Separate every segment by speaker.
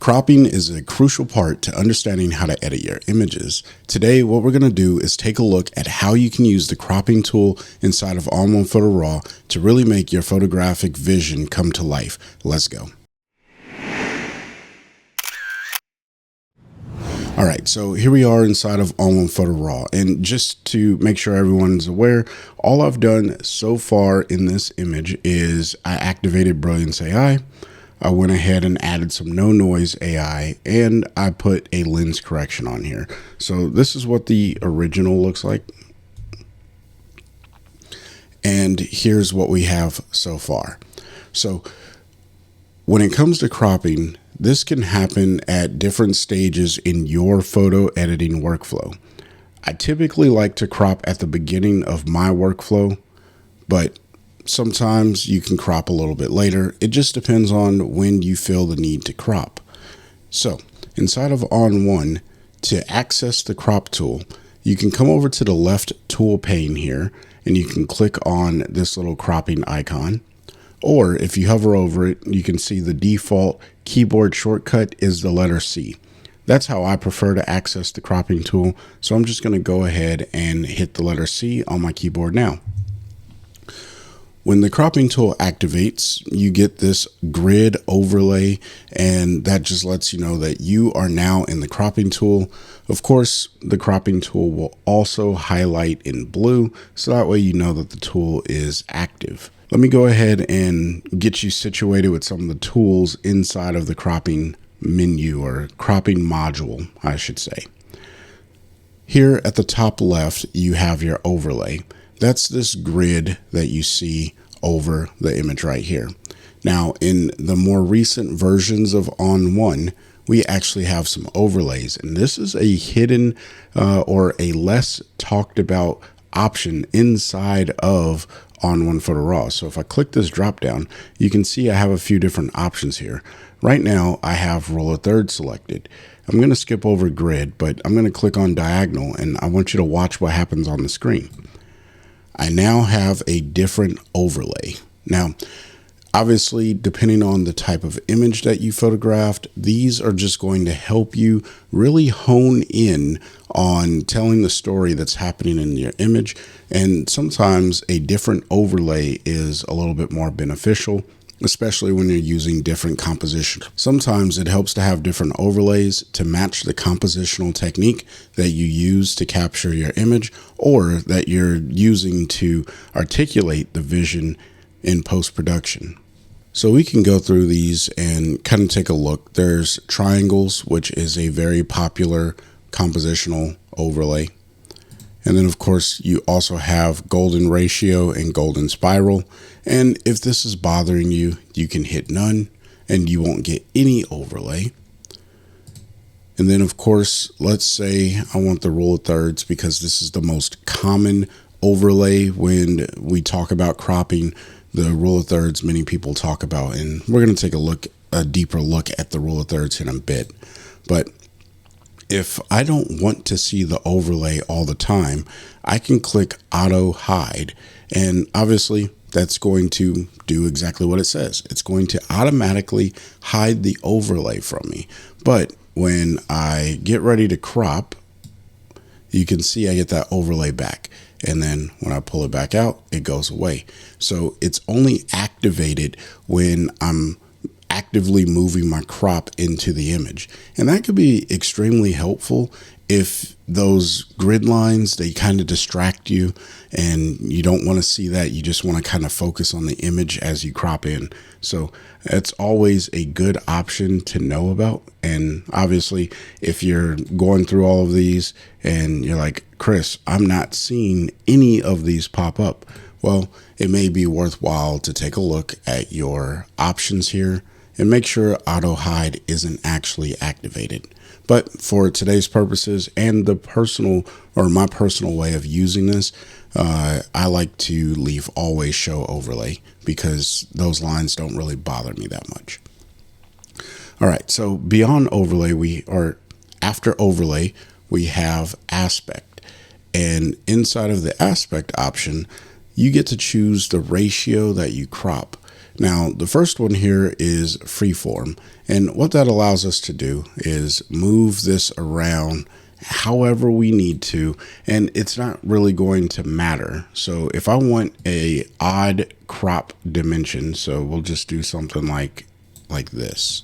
Speaker 1: Cropping is a crucial part to understanding how to edit your images. Today, what we're going to do is take a look at how you can use the cropping tool inside of On1 Photo Raw to really make your photographic vision come to life. Let's go. All right, so here we are inside of On1 Photo Raw, and just to make sure everyone's aware, all I've done so far in this image is I activated Brilliance AI. I went ahead and added some no noise AI, and I put a lens correction on here. So this is what the original looks like. And here's what we have so far. So when it comes to cropping, this can happen at different stages in your photo editing workflow. I typically like to crop at the beginning of my workflow, but sometimes you can crop a little bit later. It just depends on when you feel the need to crop. So inside of On1, to access the crop tool, you can come over to the left tool pane here, and you can click on this little cropping icon. Or if you hover over it, you can see the default keyboard shortcut is the letter C. That's how I prefer to access the cropping tool. So I'm just going to go ahead and hit the letter C on my keyboard now. When the cropping tool activates, you get this grid overlay, and that just lets you know that you are now in the cropping tool. Of course, the cropping tool will also highlight in blue, so that way you know that the tool is active. Let me go ahead and get you situated with some of the tools inside of the cropping menu, or cropping module, I should say. Here at the top left, you have your overlay. That's this grid that you see over the image right here. Now, in the more recent versions of On1, we actually have some overlays, and this is a hidden or a less talked about option inside of On1 Photo Raw. So if I click this drop down, you can see I have a few different options here. Right now, I have rule of thirds selected. I'm going to skip over grid, but I'm going to click on diagonal, and I want you to watch what happens on the screen. I now have a different overlay. Now, obviously, depending on the type of image that you photographed, these are just going to help you really hone in on telling the story that's happening in your image. And sometimes a different overlay is a little bit more beneficial, especially when you're using different composition. Sometimes it helps to have different overlays to match the compositional technique that you use to capture your image, or that you're using to articulate the vision in post-production. So we can go through these and kind of take a look. There's triangles, which is a very popular compositional overlay. And then, of course, you also have golden ratio and golden spiral. And if this is bothering you, you can hit none and you won't get any overlay. And then, of course, let's say I want the rule of thirds, because this is the most common overlay when we talk about cropping. The rule of thirds many people talk about, and we're going to take a deeper look at the rule of thirds in a bit. But if I don't want to see the overlay all the time, I can click auto hide, and obviously that's going to do exactly what it says. It's going to automatically hide the overlay from me. But when I get ready to crop, you can see I get that overlay back. And then when I pull it back out, it goes away. So it's only activated when I'm actively moving my crop into the image. And that could be extremely helpful if those grid lines, they kind of distract you and you don't want to see that. You just want to kind of focus on the image as you crop in. So it's always a good option to know about. And obviously, if you're going through all of these and you're like, Chris, I'm not seeing any of these pop up, well, it may be worthwhile to take a look at your options here and make sure auto hide isn't actually activated. But for today's purposes and the personal, or my personal way of using this, I like to leave always show overlay, because those lines don't really bother me that much. All right, so beyond overlay, after overlay, we have aspect. And inside of the aspect option, you get to choose the ratio that you crop. Now, the first one here is freeform. And what that allows us to do is move this around however we need to, and it's not really going to matter. So if I want a odd crop dimension, so we'll just do something like this.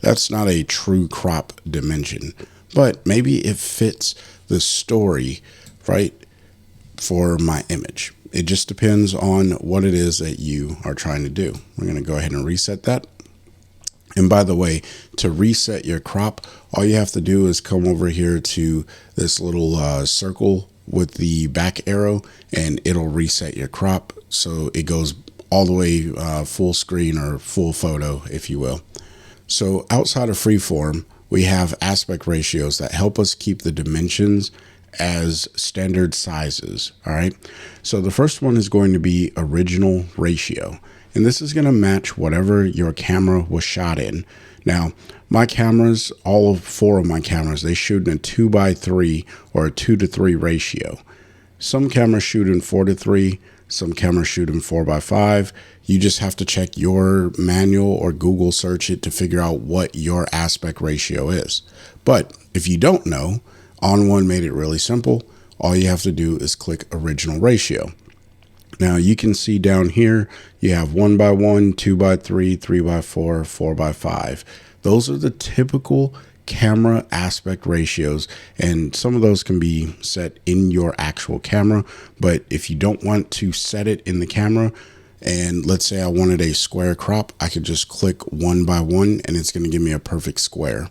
Speaker 1: That's not a true crop dimension, but maybe it fits the story, right, for my image. It just depends on what it is that you are trying to do. We're going to go ahead and reset that. And by the way, to reset your crop, all you have to do is come over here to this little circle with the back arrow, and it'll reset your crop. So it goes all the way full screen or full photo, if you will. So outside of freeform, we have aspect ratios that help us keep the dimensions as standard sizes. All right. So the first one is going to be original ratio. And this is going to match whatever your camera was shot in. Now, my cameras, all 4 of my cameras, they shoot in a 2:3 or a 2:3 ratio. Some cameras shoot in 4:3. Some cameras shoot in 4:5. You just have to check your manual or Google search it to figure out what your aspect ratio is. But if you don't know, On1 made it really simple. All you have to do is click original ratio. Now you can see down here, you have 1:1, 2:3, 3:4, 4:5. Those are the typical camera aspect ratios, and some of those can be set in your actual camera. But if you don't want to set it in the camera, and let's say I wanted a square crop, I could just click 1:1 and it's going to give me a perfect square.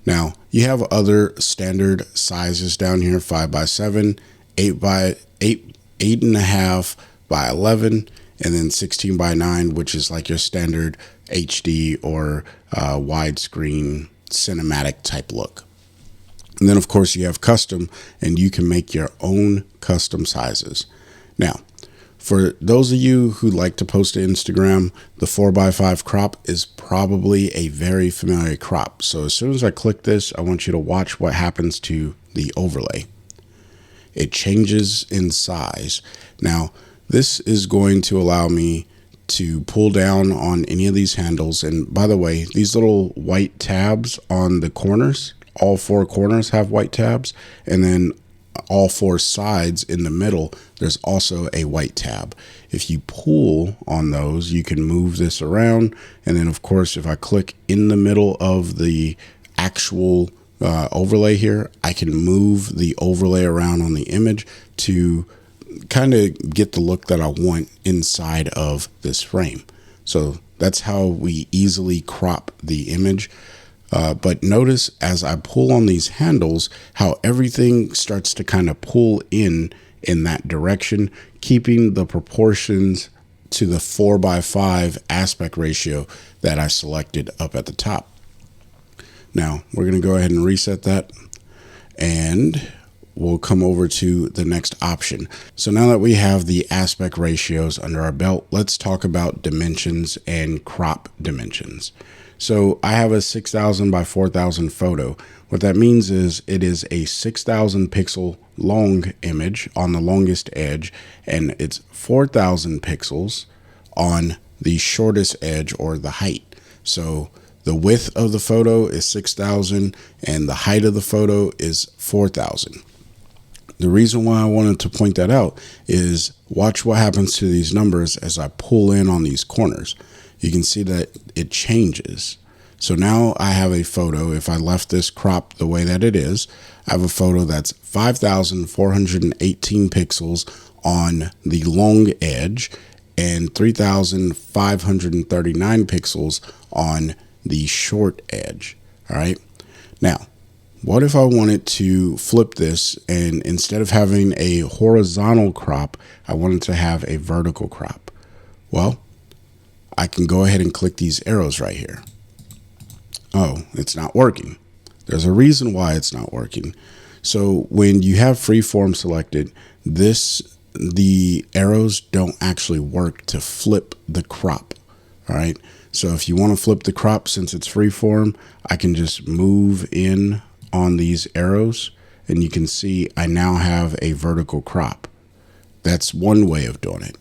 Speaker 1: Now you have other standard sizes down here: 5:7, 8.5 by 11, and then 16:9, which is like your standard HD or widescreen cinematic type look. And then of course you have custom, and you can make your own custom sizes. Now, for those of you who like to post to Instagram, the 4:5 crop is probably a very familiar crop. So as soon as I click this, I want you to watch what happens to the overlay. It changes in size. Now, this is going to allow me to pull down on any of these handles. And by the way, these little white tabs on the corners, all 4 corners have white tabs, and then all 4 sides in the middle, there's also a white tab. If you pull on those, you can move this around. And then of course, if I click in the middle of the actual overlay here, I can move the overlay around on the image to kind of get the look that I want inside of this frame. So that's how we easily crop the image. But notice as I pull on these handles, how everything starts to kind of pull in that direction, keeping the proportions to the 4:5 aspect ratio that I selected up at the top. Now we're going to go ahead and reset that, and we'll come over to the next option. So now that we have the aspect ratios under our belt, let's talk about dimensions and crop dimensions. So I have a 6,000 by 4,000 photo. What that means is it is a 6,000 pixel long image on the longest edge, and it's 4,000 pixels on the shortest edge or the height. So the width of the photo is 6,000 and the height of the photo is 4,000. The reason why I wanted to point that out is watch what happens to these numbers as I pull in on these corners. You can see that it changes. So now I have a photo. If I left this crop the way that it is, I have a photo that's 5,418 pixels on the long edge and 3,539 pixels on the short edge. All right. Now, what if I wanted to flip this, and instead of having a horizontal crop, I wanted to have a vertical crop? Well, I can go ahead and click these arrows right here. Oh, it's not working. There's a reason why it's not working. So when you have freeform selected, the arrows don't actually work to flip the crop. All right. So if you want to flip the crop, since it's freeform, I can just move in on these arrows, and you can see I now have a vertical crop. That's one way of doing it.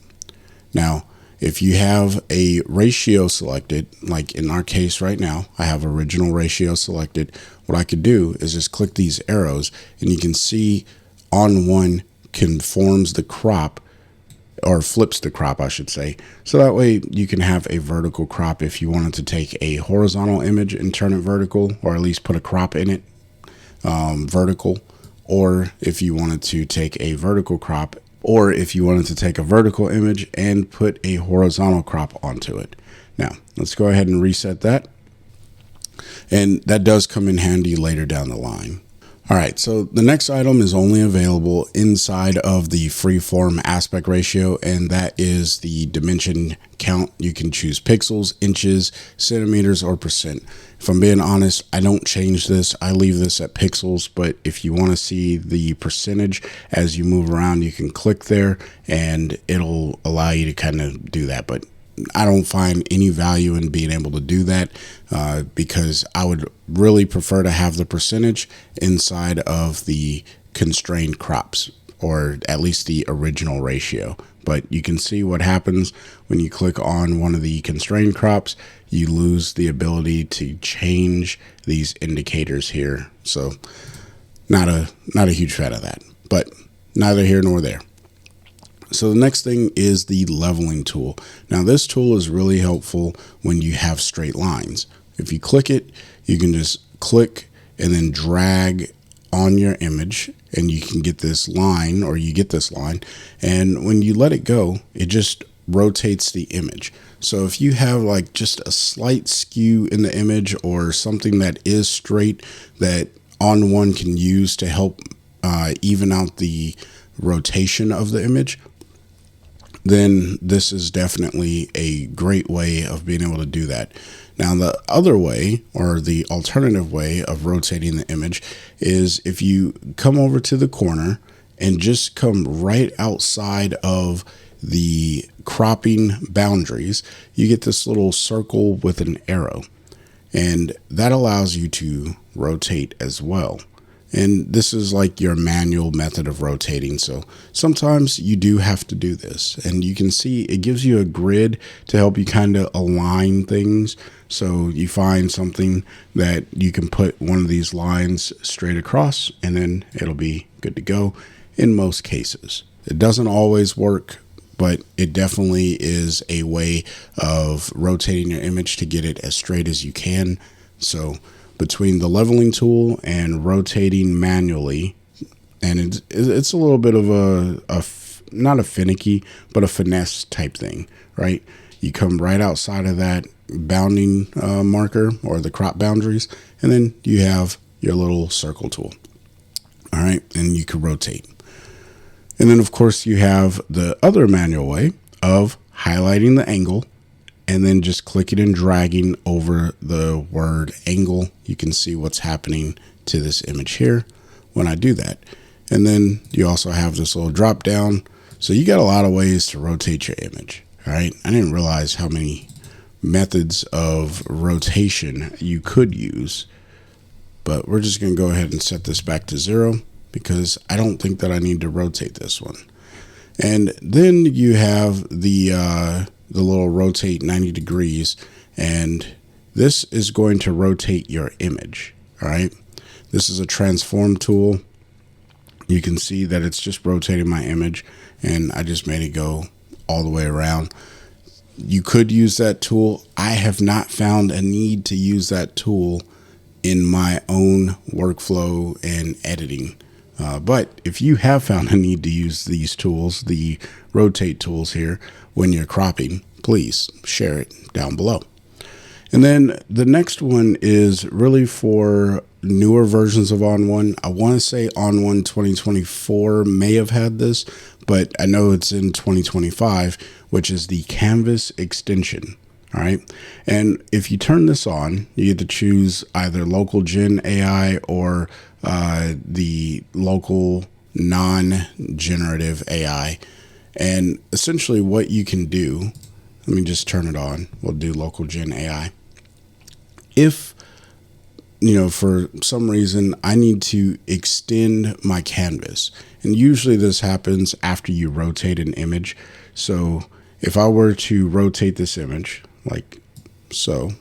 Speaker 1: Now, if you have a ratio selected, like in our case right now, I have original ratio selected. What I could do is just click these arrows, and you can see On1 conforms the crop, or flips the crop, I should say. So that way you can have a vertical crop if you wanted to take a horizontal image and turn it vertical, or at least put a crop in it, vertical. Or if you wanted to take a vertical crop, or if you wanted to take a vertical image and put a horizontal crop onto it. Now, let's go ahead and reset that. And that does come in handy later down the line. All right, so the next item is only available inside of the freeform aspect ratio, and that is the dimension count. You can choose pixels, inches, centimeters, or percent. If I'm being honest, I don't change this. I leave this at pixels, but if you want to see the percentage as you move around, you can click there and it'll allow you to kind of do that. But I don't find any value in being able to do that because I would really prefer to have the percentage inside of the constrained crops, or at least the original ratio. But you can see what happens when you click on one of the constrained crops. You lose the ability to change these indicators here. So not a huge fan of that, but neither here nor there. So the next thing is the leveling tool. Now this tool is really helpful when you have straight lines. If you click it, you can just click and then drag on your image, and you can get this line, or you get this line, and when you let it go, it just rotates the image. So if you have like just a slight skew in the image, or something that is straight that On1 can use to help even out the rotation of the image, then this is definitely a great way of being able to do that. Now, the other way, or the alternative way of rotating the image, is if you come over to the corner and just come right outside of the cropping boundaries, you get this little circle with an arrow, and that allows you to rotate as well. And this is like your manual method of rotating. So sometimes you do have to do this, and you can see it gives you a grid to help you kind of align things. So you find something that you can put one of these lines straight across, and then it'll be good to go in most cases. It doesn't always work, but it definitely is a way of rotating your image to get it as straight as you can. So between the leveling tool and rotating manually, and it's a little bit of not a finicky, but a finesse type thing, right? You come right outside of that bounding marker, or the crop boundaries, and then you have your little circle tool. All right, and you can rotate. And then of course you have the other manual way of highlighting the angle, and then just clicking and dragging over the word angle. You can see what's happening to this image here when I do that. And then you also have this little drop down. So you got a lot of ways to rotate your image. All right. I didn't realize how many methods of rotation you could use, but we're just going to go ahead and set this back to 0 because I don't think that I need to rotate this one. And then you have the little rotate 90 degrees, and this is going to rotate your image. All right. This is a transform tool. You can see that it's just rotating my image, and I just made it go all the way around. You could use that tool. I have not found a need to use that tool in my own workflow and editing. But if you have found a need to use these tools, the rotate tools here, when you're cropping, please share it down below. And then the next one is really for newer versions of On1. I want to say On1 2024 may have had this, but I know it's in 2025, which is the canvas extension. All right. And if you turn this on, you get to choose either local gen AI or the local non-generative AI. And essentially what you can do, let me just turn it on. We'll do local gen AI. If, for some reason I need to extend my canvas, and usually this happens after you rotate an image. So if I were to rotate this image like so,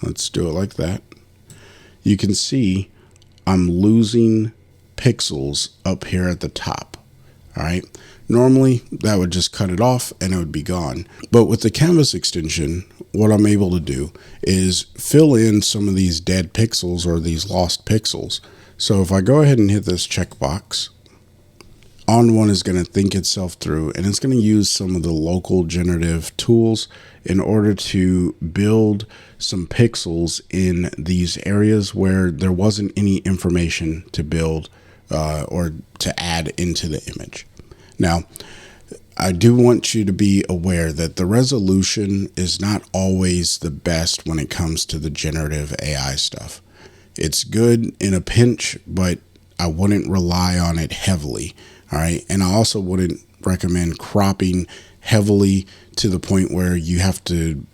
Speaker 1: let's do it like that, you can see I'm losing pixels up here at the top. All right. Normally that would just cut it off and it would be gone. But with the canvas extension, what I'm able to do is fill in some of these dead pixels or these lost pixels. So if I go ahead and hit this checkbox, On1 is going to think itself through, and it's going to use some of the local generative tools in order to build some pixels in these areas where there wasn't any information to build or to add into the image. Now, I do want you to be aware that the resolution is not always the best when it comes to the generative AI stuff. It's good in a pinch, but I wouldn't rely on it heavily. All right. And I also wouldn't recommend cropping heavily to the point where you have to,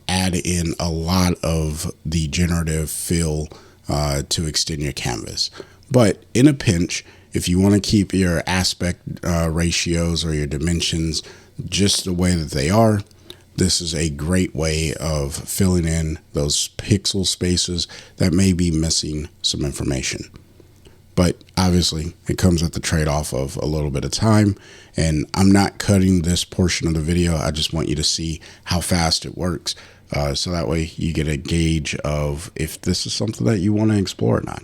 Speaker 1: add in a lot of the generative fill to extend your canvas. But in a pinch, if you want to keep your aspect ratios or your dimensions just the way that they are, this is a great way of filling in those pixel spaces that may be missing some information. But obviously, it comes at the trade-off of a little bit of time. And I'm not cutting this portion of the video. I just want you to see how fast it works. So that way you get a gauge of if this is something that you want to explore or not.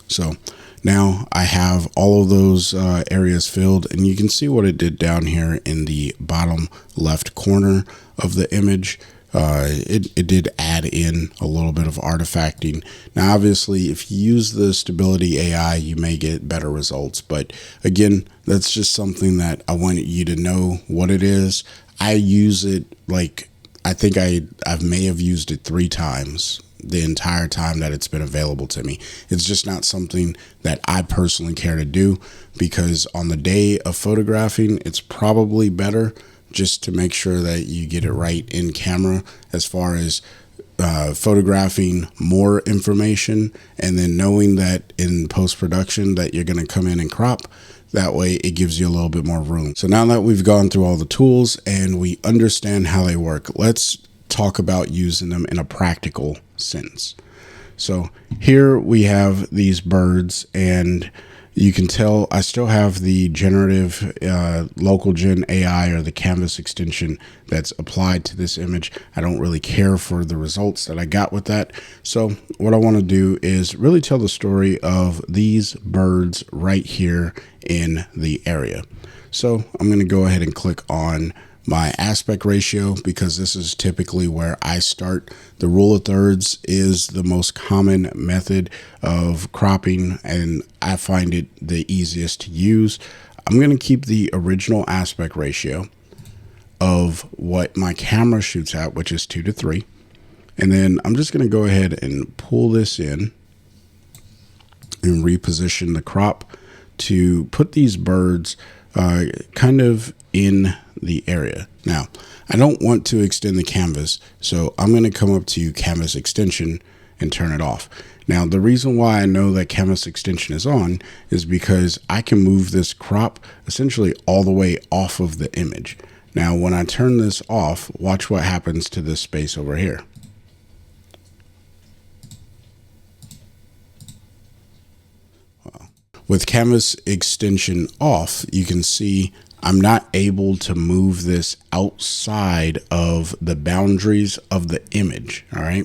Speaker 1: So now I have all of those areas filled, and you can see what it did down here in the bottom left corner of the image. It did add in a little bit of artifacting. Now, obviously, if you use the stability AI, you may get better results. But again, that's just something that I want you to know what it is. I use it like, I think I may have used it 3 times the entire time that it's been available to me. It's just not something that I personally care to do, because on the day of photographing, it's probably better just to make sure that you get it right in camera as far as photographing more information, and then knowing that in post-production that you're going to come in and crop. That way it gives you a little bit more room. So now that we've gone through all the tools and we understand how they work, let's talk about using them in a practical sense. So here we have these birds, and you can tell I still have the generative local gen AI or the canvas extension that's applied to this image. I don't really care for the results that I got with that. So what I want to do is really tell the story of these birds right here in the area. So I'm going to go ahead and click on my aspect ratio, because this is typically where I start. The rule of thirds is the most common method of cropping, and I find it the easiest to use. I'm going to keep the original aspect ratio of what my camera shoots at, which is 2:3. And then I'm just going to go ahead and pull this in and reposition the crop to put these birds kind of in the area. Now, I don't want to extend the canvas, so I'm going to come up to canvas extension and turn it off. Now, the reason why I know that canvas extension is on is because I can move this crop essentially all the way off of the image. Now, when I turn this off, watch what happens to this space over here. With canvas extension off, you can see I'm not able to move this outside of the boundaries of the image. All right.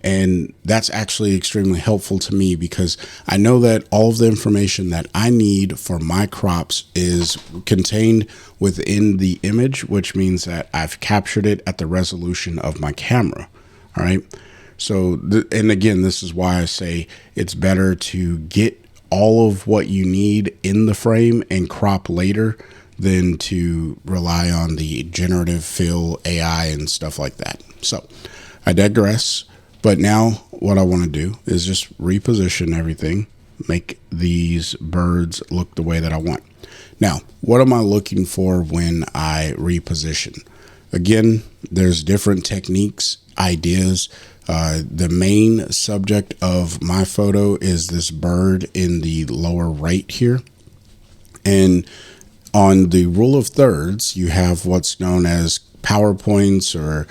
Speaker 1: And that's actually extremely helpful to me, because I know that all of the information that I need for my crops is contained within the image, which means that I've captured it at the resolution of my camera. All right. So, and again, this is why I say it's better to get all of what you need in the frame and crop later than to rely on the generative fill AI and stuff like that. So I digress. But now what I want to do is just reposition everything, make these birds look the way that I want. Now, what am I looking for when I reposition? Again, there's different techniques, ideas. The main subject of my photo is this bird in the lower right here. And on the rule of thirds, you have what's known as PowerPoints or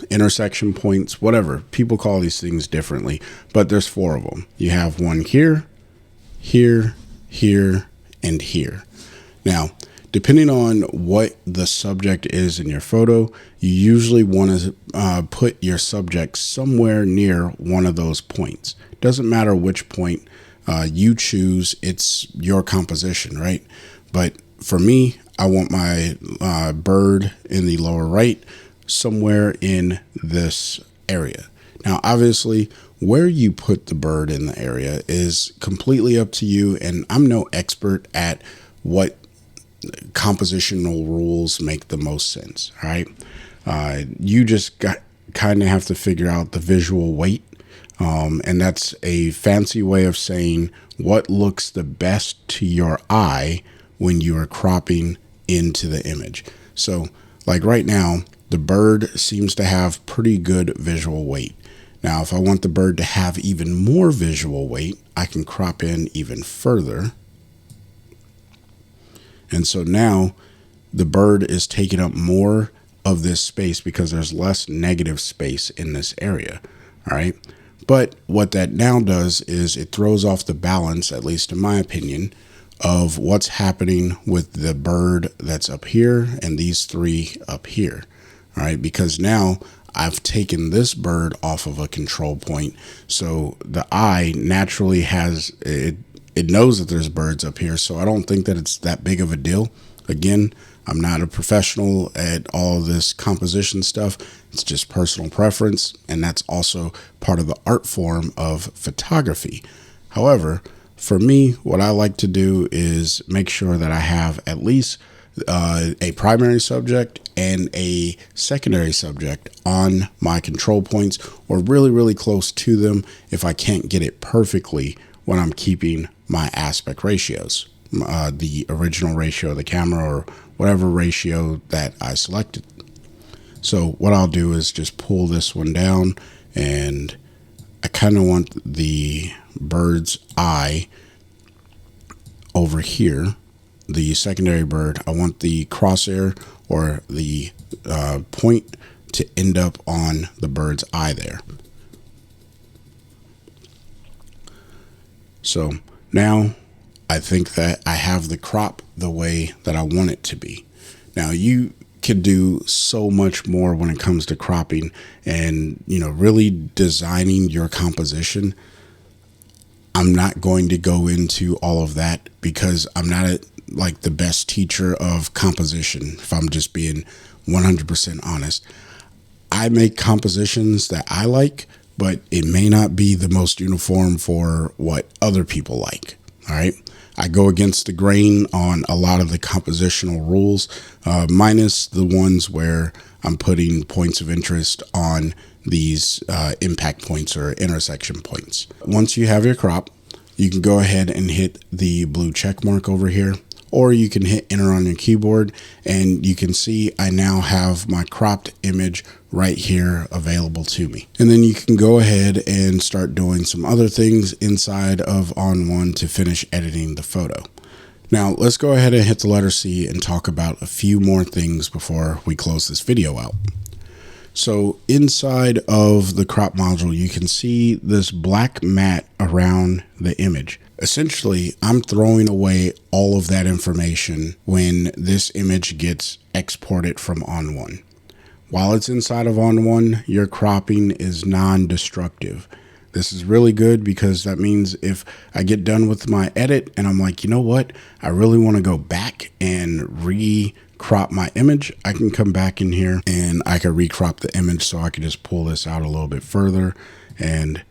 Speaker 1: intersection points, whatever. People call these things differently, but there's 4 of them. You have one here, here, here, and here. Now, depending on what the subject is in your photo, you usually want to put your subject somewhere near one of those points. Doesn't matter which point you choose, it's your composition, right? But for me, I want my bird in the lower right, somewhere in this area. Now, obviously, where you put the bird in the area is completely up to you, and I'm no expert at what compositional rules make the most sense. All right, you just kind of have to figure out the visual weight, and that's a fancy way of saying what looks the best to your eye when you are cropping into the image. So, like right now, the bird seems to have pretty good visual weight. Now, if I want the bird to have even more visual weight, I can crop in even further. And so now the bird is taking up more of this space because there's less negative space in this area. All right. But what that now does is it throws off the balance, at least in my opinion, of what's happening with the bird that's up here and these 3 up here. All right. Because now I've taken this bird off of a control point. So the eye naturally has it. It knows that there's birds up here, so I don't think that it's that big of a deal. Again, I'm not a professional at all of this composition stuff. It's just personal preference, and that's also part of the art form of photography. However, for me, what I like to do is make sure that I have at least a primary subject and a secondary subject on my control points, or really, really close to them if I can't get it perfectly when I'm keeping my aspect ratios, the original ratio of the camera or whatever ratio that I selected. So what I'll do is just pull this one down, and I kind of want the bird's eye over here, the secondary bird. I want the crosshair or the point to end up on the bird's eye there. So now I think that I have the crop the way that I want it to be. Now you can do so much more when it comes to cropping and, really designing your composition. I'm not going to go into all of that because I'm not like the best teacher of composition, if I'm just being 100% honest. I make compositions that I like, but it may not be the most uniform for what other people like. All right. I go against the grain on a lot of the compositional rules, minus the ones where I'm putting points of interest on these impact points or intersection points. Once you have your crop, you can go ahead and hit the blue check mark over here, or you can hit enter on your keyboard, and you can see I now have my cropped image right here available to me. And then you can go ahead and start doing some other things inside of ON1 to finish editing the photo. Now let's go ahead and hit the letter C and talk about a few more things before we close this video out. So inside of the crop module, you can see this black mat around the image. Essentially, I'm throwing away all of that information when this image gets exported from ON1. While it's inside of ON1, your cropping is non-destructive. This is really good because that means if I get done with my edit and I'm like, you know what, I really want to go back and re-crop my image, I can come back in here and I can recrop the image. So I can just pull this out a little bit further and,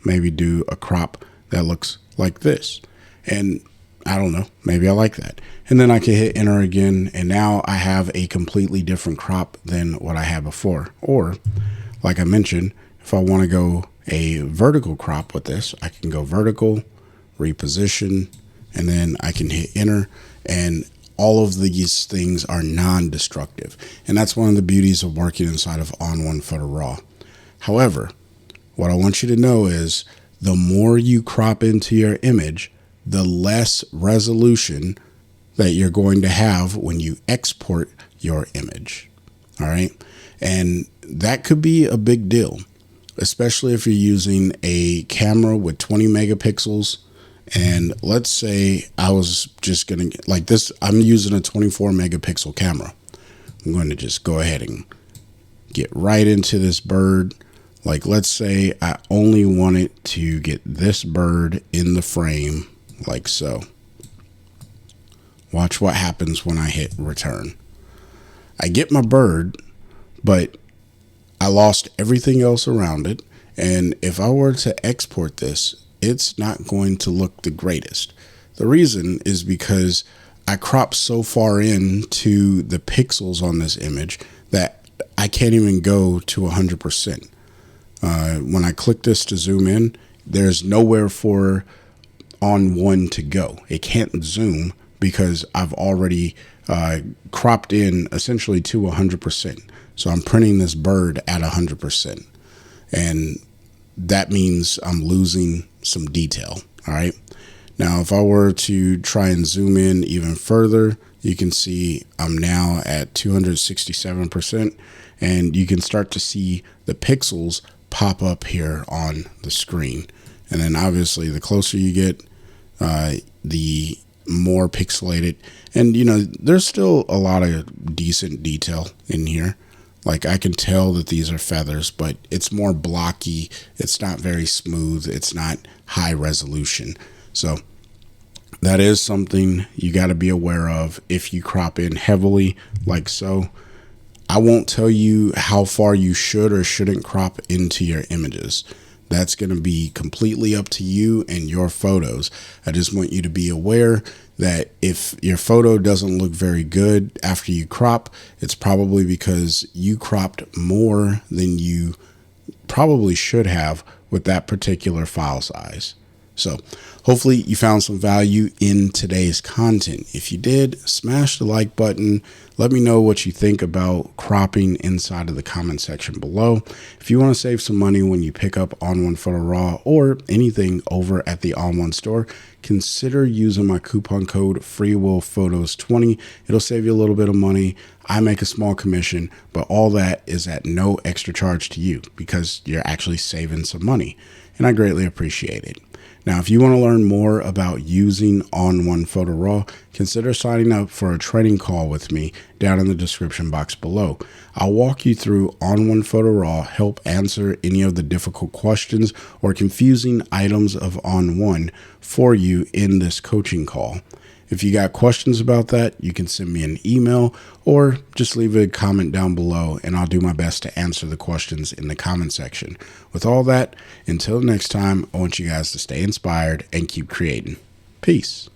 Speaker 1: maybe do a crop that looks like this. And I don't know, maybe I like that. And then I can hit enter again, and now I have a completely different crop than what I had before. Or, like I mentioned, if I want to go a vertical crop with this, I can go vertical, reposition, and then I can hit enter, and all of these things are non-destructive. And that's one of the beauties of working inside of ON1 Photo Raw. However, what I want you to know is the more you crop into your image, the less resolution that you're going to have when you export your image. All right. And that could be a big deal, especially if you're using a camera with 20 megapixels. And let's say I was just going to, like this, I'm using a 24 megapixel camera. I'm going to just go ahead and get right into this bird. Like, let's say I only wanted to get this bird in the frame like so. Watch what happens when I hit return. I get my bird, but I lost everything else around it. And if I were to export this, it's not going to look the greatest. The reason is because I cropped so far into the pixels on this image that I can't even go to 100%. When I click this to zoom in, there's nowhere for ON1 to go. It can't zoom because I've already cropped in essentially to 100%. So I'm printing this bird at 100%. And that means I'm losing some detail. All right. Now, if I were to try and zoom in even further, you can see I'm now at 267%. And you can start to see the pixels pop up here on the screen. And then obviously the closer you get, the more pixelated. And, you know, there's still a lot of decent detail in here. Like, I can tell that these are feathers, but it's more blocky. It's not very smooth. It's not high resolution. So that is something you got to be aware of if you crop in heavily like so. I won't tell you how far you should or shouldn't crop into your images. That's going to be completely up to you and your photos. I just want you to be aware that if your photo doesn't look very good after you crop, it's probably because you cropped more than you probably should have with that particular file size. So hopefully you found some value in today's content. If you did, smash the like button. Let me know what you think about cropping inside of the comment section below. If you want to save some money when you pick up ON1 Photo Raw or anything over at the ON1 store, consider using my coupon code FreeWillPhotos20. It'll save you a little bit of money. I make a small commission, but all that is at no extra charge to you because you're actually saving some money, and I greatly appreciate it. Now, if you want to learn more about using ON1 Photo Raw, consider signing up for a training call with me down in the description box below. I'll walk you through ON1 Photo Raw, help answer any of the difficult questions or confusing items of ON1 for you in this coaching call. If you got questions about that, you can send me an email or just leave a comment down below and I'll do my best to answer the questions in the comment section. With all that, until next time, I want you guys to stay inspired and keep creating. Peace.